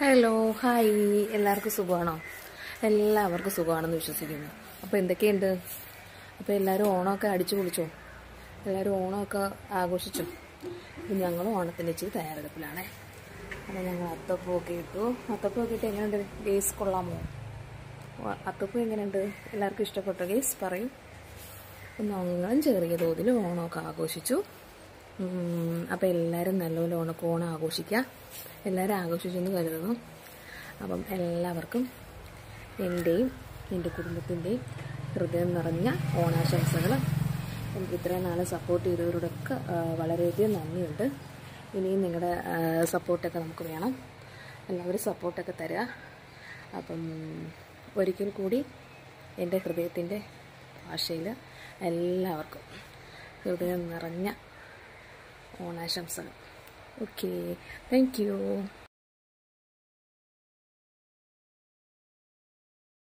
Hello hi എല്ലാവർക്കും സുഖമാണോ? എല്ലാവർക്കും സുഖമാണെന്ന് വിശ്വസിക്കുന്നു. അപ്പോൾ എന്തൊക്കെയുണ്ട്? അപ്പോൾ എല്ലാവരും ഓണമൊക്കെ അടിച്ചു പൊളിച്ചോ? എല്ലാവരും ഓണമൊക്കെ ആഘോഷിച്ചോ? അപ്പോൾ ഞങ്ങളും ഓണത്തിന് ഇച്ചിരി തയ്യാറെടുപ്പിലാണേ. അപ്പോൾ ഞങ്ങൾ അത്തപ്പൂവൊക്കെ ഇട്ടു. അത്തപ്പൂവൊക്കെ ഇട്ട് എങ്ങനെയുണ്ട് ഗേസ്? കൊള്ളാമോ? അത്തപ്പൂ എങ്ങനെയുണ്ട്? എല്ലാവർക്കും ഇഷ്ടപ്പെട്ടോ ഗേസ്? പറയും. ഞങ്ങളും ചെറിയ തോതിൽ ഓണമൊക്കെ ആഘോഷിച്ചു. അപ്പോൾ എല്ലാവരും നല്ലപോലെ ഓണം ആഘോഷിക്കുക. എല്ലാവരും ആഘോഷിച്ചെന്ന് കരുതുന്നു. അപ്പം എല്ലാവർക്കും എൻ്റെയും എൻ്റെ കുടുംബത്തിൻ്റെയും ഹൃദയം നിറഞ്ഞ ഓണാശംസകൾ. എനിക്ക് ഇത്രയും നാൾ സപ്പോർട്ട് ചെയ്തവരോടൊക്കെ വളരെയധികം നന്ദിയുണ്ട്. ഇനിയും നിങ്ങളുടെ സപ്പോർട്ടൊക്കെ നമുക്ക് വേണം. എല്ലാവരും സപ്പോർട്ടൊക്കെ തരിക. അപ്പം ഒരിക്കൽ കൂടി എൻ്റെ ഹൃദയത്തിൻ്റെ ഭാഷയിൽ എല്ലാവർക്കും ഹൃദയം നിറഞ്ഞ ഓണാശംസകൾ. Okay, thank you.